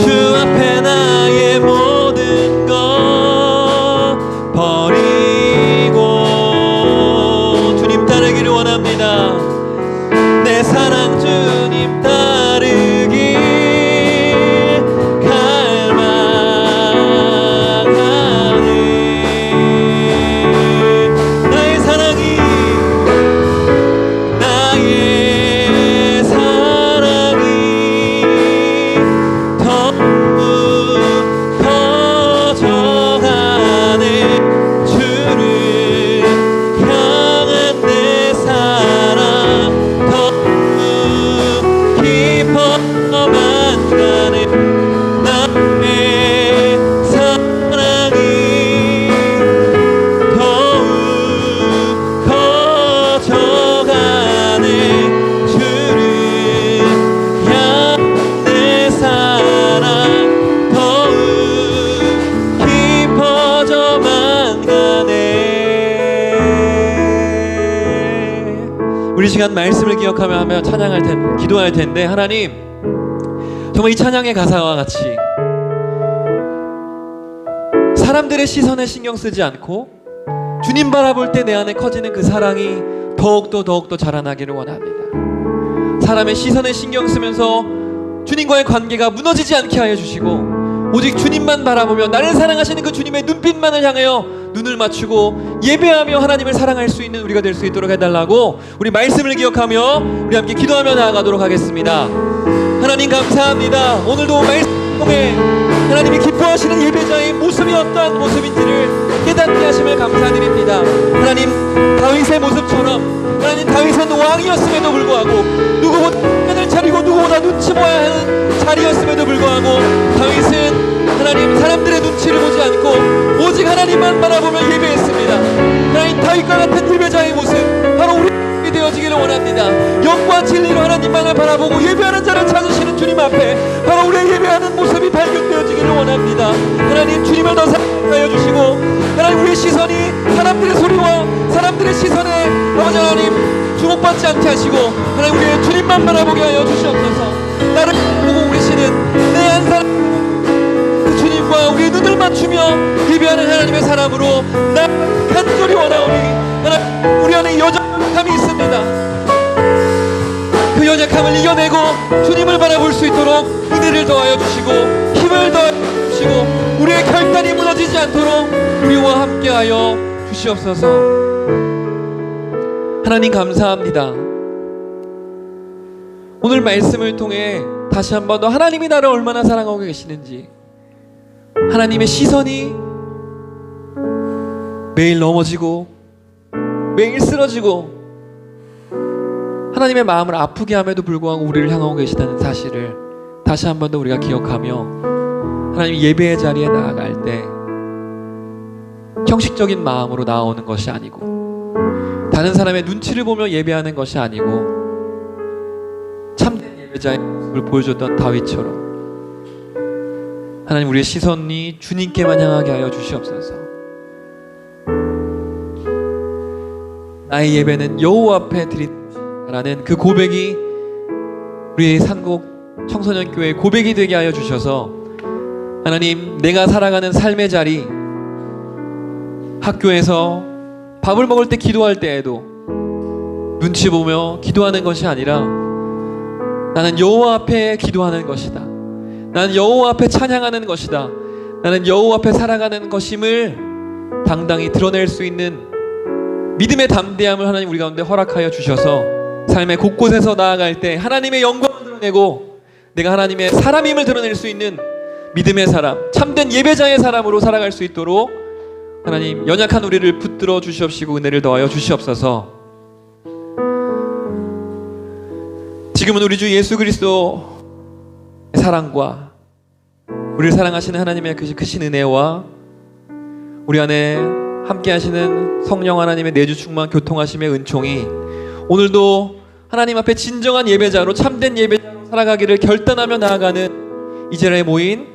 주 앞에 나의 모든 것 버리고 주님 따르기를 원합니다. 내 사랑 주님 따르길 갈망하네. 나의 사랑이 더욱 커져가네. 주를 향한 내 사랑 더욱 깊어만 가네. 나의 사랑이 더욱 커져가네. 주를 향한 내 사랑 더욱 깊어져만 가네. 우리 시간 말씀을 기억하며 하며 기도할 텐데, 하나님 정말 이 찬양의 가사와 같이 사람들의 시선에 신경 쓰지 않고 주님 바라볼 때 내 안에 커지는 그 사랑이 더욱더 자라나기를 원합니다. 사람의 시선에 신경 쓰면서 주님과의 관계가 무너지지 않게 하여 주시고 오직 주님만 바라보며 나를 사랑하시는 그 주님의 눈빛만을 향하여 눈을 맞추고 예배하며 하나님을 사랑할 수 있는 우리가 될 수 있도록 해달라고 우리 말씀을 기억하며 우리 함께 기도하며 나아가도록 하겠습니다. 하나님 감사합니다. 오늘도 말씀을 통해 하나님이 기뻐하시는 예배자의 모습이 어떠한 모습인지를 깨닫게 하심을 감사드립니다. 하나님 다윗의 모습처럼 하나님 다윗은 왕이었음에도 불구하고 누구보다 편을 차리고 누구보다 눈치 보아야 하는 자리였음에도 불구하고 다윗은 하나님 사람들의 눈치를 보지 않고 오직 하나님만 바라보며 예배했습니다. 하나님 다윗과 같은 예배자의 모습 바로 우리 되어지기를 원합니다. 영과 진리로 하나님만을 바라보고 예배하는 자를 찾으시는 주님 앞에 바로 우리의 예배하는 모습이 발견되어지기를 원합니다. 하나님 주님을 더 사랑하여 주시고 하나님 우리의 시선이 사람들의 소리와 사람들의 시선에 아버지 하나님 주목받지 않게 하시고 하나님 우리의 주님만 바라보게 하여 주시옵소서. 나를 보고 계시는 내 한 사람 그 주님과 우리의 눈을 맞추며 예배하는 하나님의 사람으로 나 간절히 원하오니 하나님 우리 안에 연약함이 있습니다. 그 연약함을 이겨내고 주님을 바라볼 수 있도록 은혜를 더하여 주시고 힘을 더하여 주시고 우리의 결단이 무너지지 않도록 우리와 함께하여 주시옵소서. 하나님 감사합니다. 오늘 말씀을 통해 다시 한 번 더 하나님이 나를 얼마나 사랑하고 계시는지 하나님의 시선이 매일 넘어지고 매일 쓰러지고 하나님의 마음을 아프게 함에도 불구하고 우리를 향하고 계시다는 사실을 다시 한 번 더 우리가 기억하며 하나님 예배의 자리에 나아갈 때 형식적인 마음으로 나아오는 것이 아니고 다른 사람의 눈치를 보며 예배하는 것이 아니고 참된 예배자의 모습을 보여줬던 다윗처럼 하나님 우리의 시선이 주님께만 향하게 하여 주시옵소서. 나의 예배는 여호와 앞에 드린다라는 그 고백이 우리의 산곡 청소년교회의 고백이 되게 하여 주셔서 하나님 내가 살아가는 삶의 자리 학교에서 밥을 먹을 때 기도할 때에도 눈치 보며 기도하는 것이 아니라 나는 여호와 앞에 기도하는 것이다. 나는 여호와 앞에 찬양하는 것이다. 나는 여호와 앞에 살아가는 것임을 당당히 드러낼 수 있는 믿음의 담대함을 하나님 우리 가운데 허락하여 주셔서 삶의 곳곳에서 나아갈 때 하나님의 영광을 드러내고 내가 하나님의 사람임을 드러낼 수 있는 믿음의 사람, 참된 예배자의 사람으로 살아갈 수 있도록 하나님 연약한 우리를 붙들어 주시옵시고 은혜를 더하여 주시옵소서. 지금은 우리 주 예수 그리스도의 사랑과 우리를 사랑하시는 하나님의 그 크신 은혜와 우리 안에 함께 하시는 성령 하나님의 내주 충만 교통하심의 은총이 오늘도 하나님 앞에 진정한 예배자로 참된 예배자로 살아가기를 결단하며 나아가는 이 자리에 모인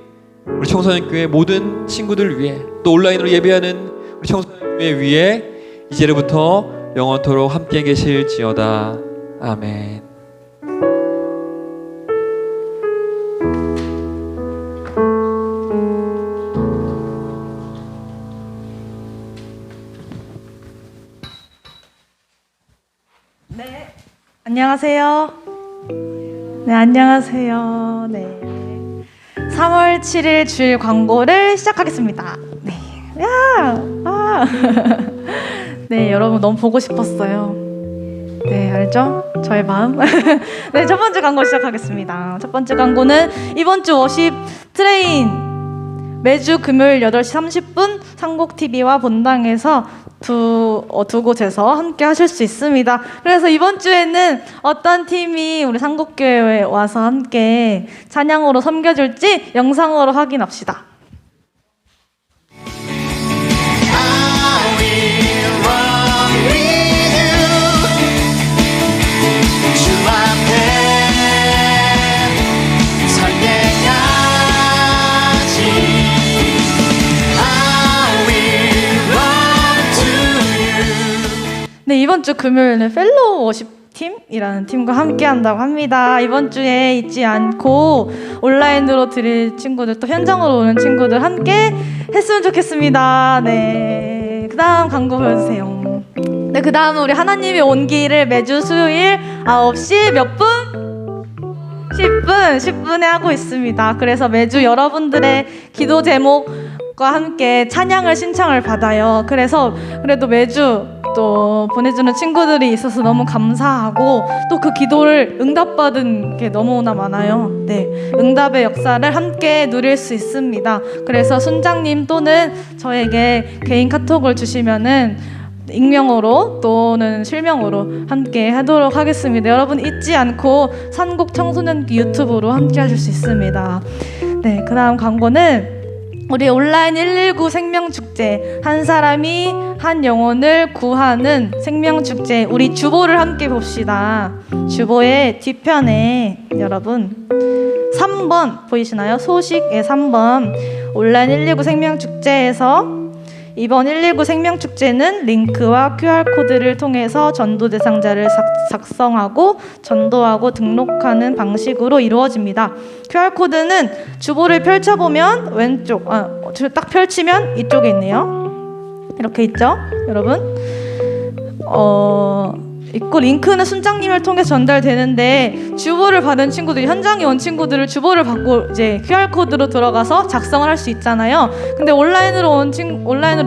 우리 청소년교회 모든 친구들 위해 또 온라인으로 예배하는 우리 청소년교회 위에 이제부터 영원토록 함께 계실지어다. 아멘. 네, 안녕하세요. 네, 안녕하세요. 네. 3월 7일 주일 광고를 시작하겠습니다. 네. 네, 여러분 너무 보고 싶었어요. 네, 알죠? 저의 마음. 네, 첫 번째 광고 시작하겠습니다. 첫 번째 광고는 이번 주 워십 트레인 매주 금요일 8시 30분 상곡TV와 본당에서 두 곳에서 함께 하실 수 있습니다. 그래서 이번 주에는 어떤 팀이 우리 상곡교회에 와서 함께 찬양으로 섬겨줄지 영상으로 확인합시다. 네, 이번 주 금요일은 펠로우 워십 팀이라는 팀과 함께 한다고 합니다. 이번 주에 잊지 않고 온라인으로 드릴 친구들 또 현장으로 오는 친구들 함께 했으면 좋겠습니다. 네, 그 다음 광고 보여주세요. 네, 그 다음은 우리 하나님의 온기를 매주 수요일 9시 몇 분? 10분에 하고 있습니다. 그래서 매주 여러분들의 기도 제목과 함께 찬양을 신청을 받아요. 그래서 그래도 매주 또 보내주는 친구들이 있어서 너무 감사하고 또 그 기도를 응답받은 게 너무나 많아요. 네, 응답의 역사를 함께 누릴 수 있습니다. 그래서 순장님 또는 저에게 개인 카톡을 주시면은 익명으로 또는 실명으로 함께 하도록 하겠습니다. 여러분 잊지 않고 산곡 청소년기 유튜브로 함께 하실 수 있습니다. 네, 그 다음 광고는 우리 온라인 119 생명축제, 한 사람이 한 영혼을 구하는 생명축제, 우리 주보를 함께 봅시다. 주보의 뒤편에 여러분 3번 보이시나요? 소식의 3번, 온라인 119 생명축제에서 이번 119 생명축제는 링크와 QR코드를 통해서 전도 대상자를 작성하고 전도하고 등록하는 방식으로 이루어집니다. QR코드는 주보를 펼쳐보면 왼쪽, 딱 펼치면 이쪽에 있네요. 이렇게 있죠, 여러분? 있고 링크는 순장님을 통해서 전달되는데 주보를 받은 친구들이, 현장에 온 친구들을 주보를 받고 이제 QR코드로 들어가서 작성을 할 수 있잖아요. 근데 온라인으로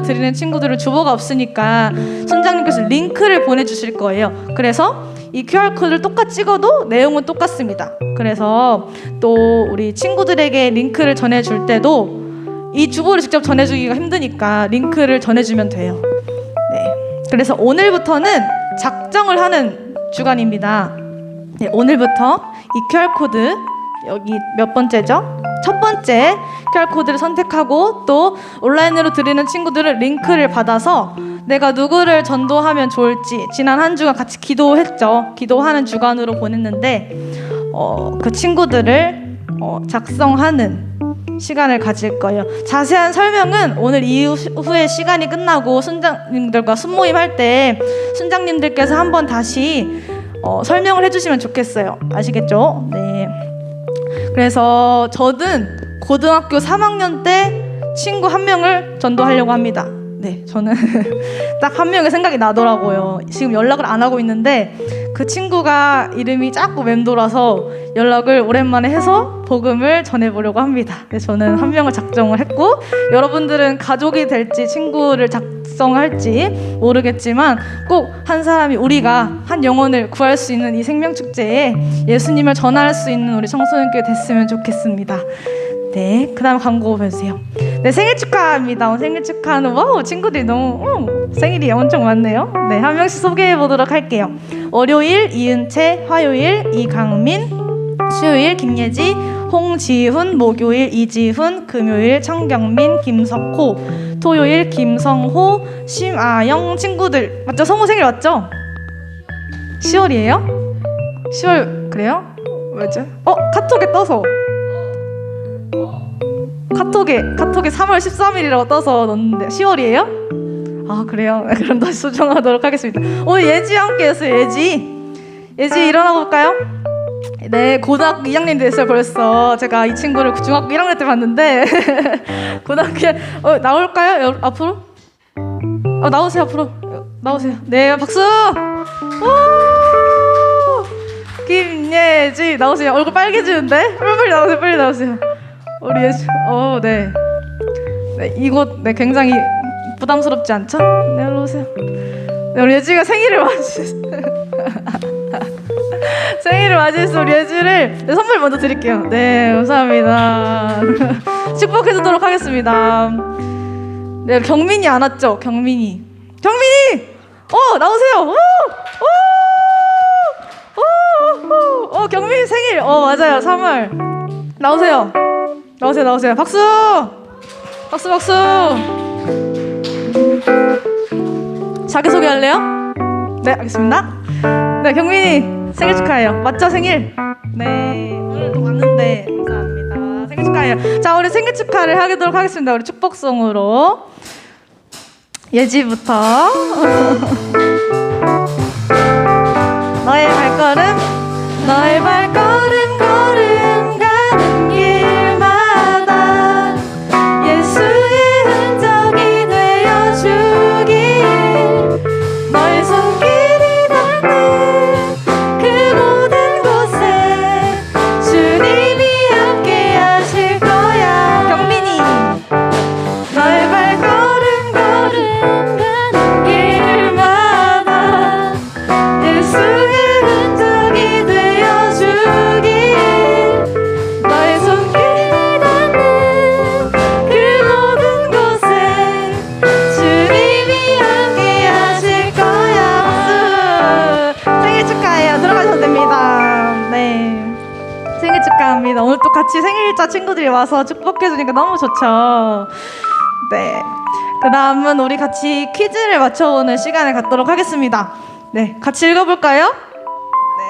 드리는 친구들은 주보가 없으니까 순장님께서 링크를 보내주실 거예요. 그래서 이 QR코드를 똑같이 찍어도 내용은 똑같습니다. 그래서 또 우리 친구들에게 링크를 전해줄 때도 이 주보를 직접 전해주기가 힘드니까 링크를 전해주면 돼요. 네, 그래서 오늘부터는 작정을 하는 주간입니다. 네, 오늘부터 이 QR코드, 여기 몇 번째죠? 첫 번째 QR코드를 선택하고 또 온라인으로 드리는 친구들은 링크를 받아서 내가 누구를 전도하면 좋을지, 지난 한 주간 같이 기도했죠. 기도하는 주간으로 보냈는데 그 친구들을 작성하는 시간을 가질 거예요. 자세한 설명은 오늘 이후에 시간이 끝나고 순장님들과 순모임 할 때 순장님들께서 한번 다시 설명을 해주시면 좋겠어요. 아시겠죠? 네. 그래서 저는 고등학교 3학년 때 친구 한 명을 전도하려고 합니다. 네, 저는 딱 한 명의 생각이 나더라고요. 지금 연락을 안 하고 있는데 그 친구가 이름이 자꾸 맴돌아서 연락을 오랜만에 해서 복음을 전해보려고 합니다. 네, 저는 한 명을 작정을 했고 여러분들은 가족이 될지 친구를 작성할지 모르겠지만 꼭 한 사람이, 우리가 한 영혼을 구할 수 있는 이 생명축제에 예수님을 전할 수 있는 우리 청소년교회 됐으면 좋겠습니다. 네, 그 다음 광고 보여주세요. 네, 생일 축하합니다. 오늘 생일 축하하는, 와우, 친구들이 너무 생일이 엄청 많네요. 네, 한 명씩 소개해 보도록 할게요. 월요일 이은채, 화요일 이강민, 수요일 김예지, 홍지훈, 목요일 이지훈, 금요일 청경민, 김석호, 토요일 김성호, 심아영 친구들 맞죠? 성호 생일 맞죠? 10월이에요? 10월 그래요? 왜죠? 카톡에 떠서 카톡에 3월 13일이라고 떠서 넣었는데 10월이에요? 아, 그래요? 그럼 다시 수정하도록 하겠습니다. 오늘 예지 함께 했어요. 예지 일어나 볼까요? 네, 고등학교 2학년 됐어요. 벌써 제가 이 친구를 중학교 1학년 때 봤는데 고등학교 나올까요? 앞으로? 나오세요. 앞으로 나오세요. 네, 박수. 김예지 나오세요. 얼굴 빨개지는데? 빨리 나오세요. 우리 예지. 네. 네, 이곳 네 굉장히 부담스럽지 않죠? 네, 일로 오세요. 네, 우리 예지가 생일을 맞이해서 우리 예지를 네, 선물 먼저 드릴게요. 네, 감사합니다. 축복해주도록 하겠습니다. 네, 경민이 안 왔죠? 경민이! 나오세요! 경민이 생일! 맞아요, 3월. 나오세요. 박수! 자기소개 할래요? 네, 알겠습니다. 네, 경민이 생일 축하해요. 맞죠, 생일? 네, 오늘도 왔는데 감사합니다. 생일 축하해요. 자, 우리 생일 축하를 하도록 하겠습니다. 우리 축복송으로 예지부터 너의 발걸음 걸음가는 길마다 예수의 흔적이 되어주길, 너의 손 친구들과 친구들이 와서 축복해주니까 너무 좋죠. 네. 그 다음은 우리 같이 퀴즈를 맞춰보는 시간을 갖도록 하겠습니다. 네, 같이 읽어볼까요?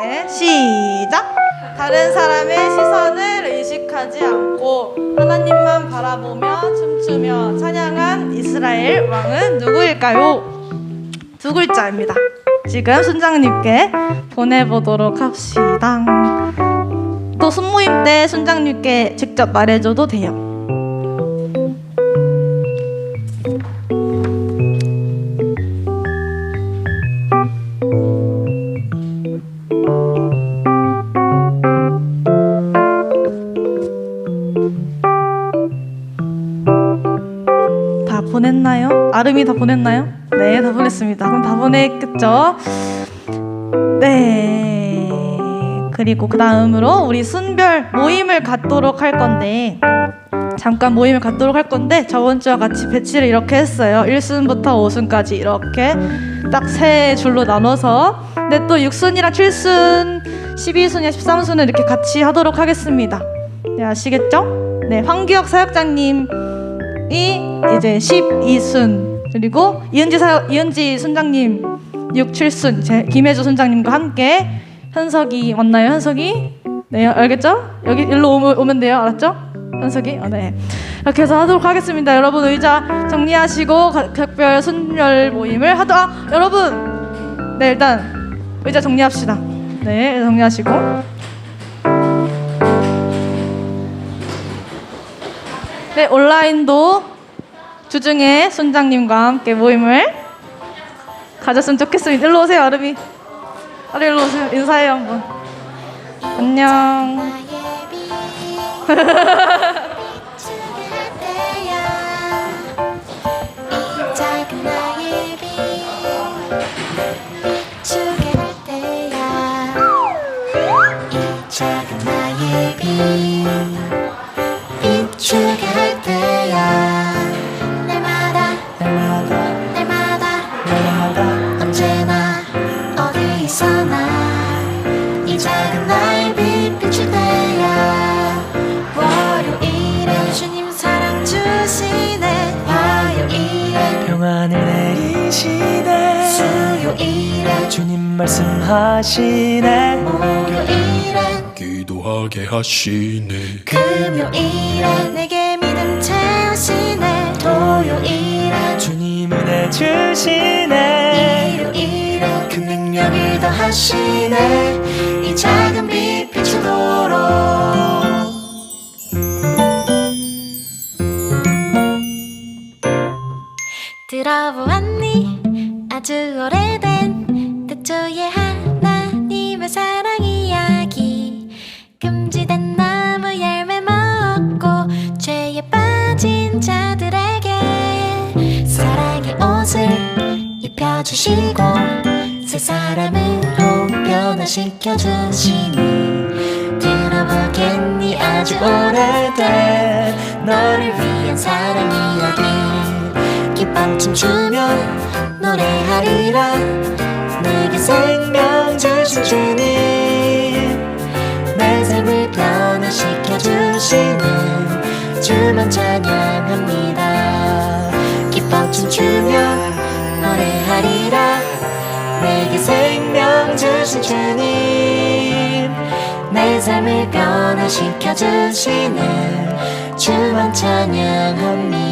네, 시작! 다른 사람의 시선을 의식하지 않고 하나님만 바라보며 춤추며 찬양한 이스라엘 왕은 누구일까요? 두 글자입니다. 지금 순장님께 보내보도록 합시다. 또 순모임 때 순장님께 직접 말해줘도 돼요. 다 보냈나요? 아름이 다 보냈나요? 네, 다 보냈습니다. 그럼 다 보냈겠죠? 네. 그리고 그 다음으로 우리 순별 모임을 갖도록 할 건데, 잠깐 모임을 갖도록 할 건데 저번 주와 같이 배치를 이렇게 했어요. 1순부터 5순까지 이렇게 딱 세 줄로 나눠서. 근데 또 6순이랑 7순, 12순이랑 13순은 이렇게 같이 하도록 하겠습니다. 네, 아시겠죠? 네, 황기혁 사역자님이 이제 12순, 그리고 이은지 순장님 6, 7순, 김혜주 순장님과 함께. 현석이 맞나요? 현석이? 네, 알겠죠? 여기 일로 오면 돼요. 알았죠? 현석이? 네. 이렇게 해서 하도록 하겠습니다. 여러분 의자 정리하시고 각별 순별 모임을 여러분! 네, 일단 의자 정리합시다. 네, 의자 정리하시고. 네, 온라인도 주중에 순장님과 함께 모임을 가졌으면 좋겠습니다. 일로 오세요, 아름이. 아름 일로 오세요. 인사해요, 한번. 안녕. 비추게 할 때야 날마다 언제나 어디서나 이 작은 나의 빛 비출 때야 월요일에 주님 사랑 주시네 화요일에 평안을 내리시네 수요일에 주님 말씀하시네 목요일엔 기도하게 하시네 금요일에 내게 믿음 채우시네 토요일에 주님 은혜 주시네 일요일에 큰 능력을 더하시네 이 작은 빛 비추도록 들어보았니 아주 오래된 태초의 하나님의 사랑 이야기 금지된 나무 열매 먹고 죄에 빠진 자들에게 사랑의 옷을 입혀주시고 새 사람으로 변화시켜주시니 들어보겠니 아주 오래된 너를 위한 사랑 이야기 기뻐 춤추며 노래하리라 내게 생명 주신 주님 내 삶을 변화시켜주시는 주만 찬양합니다 기뻐 춤추며 노래하리라 내게 생명 주신 주님 내 삶을 변화시켜주시는 주만 찬양합니다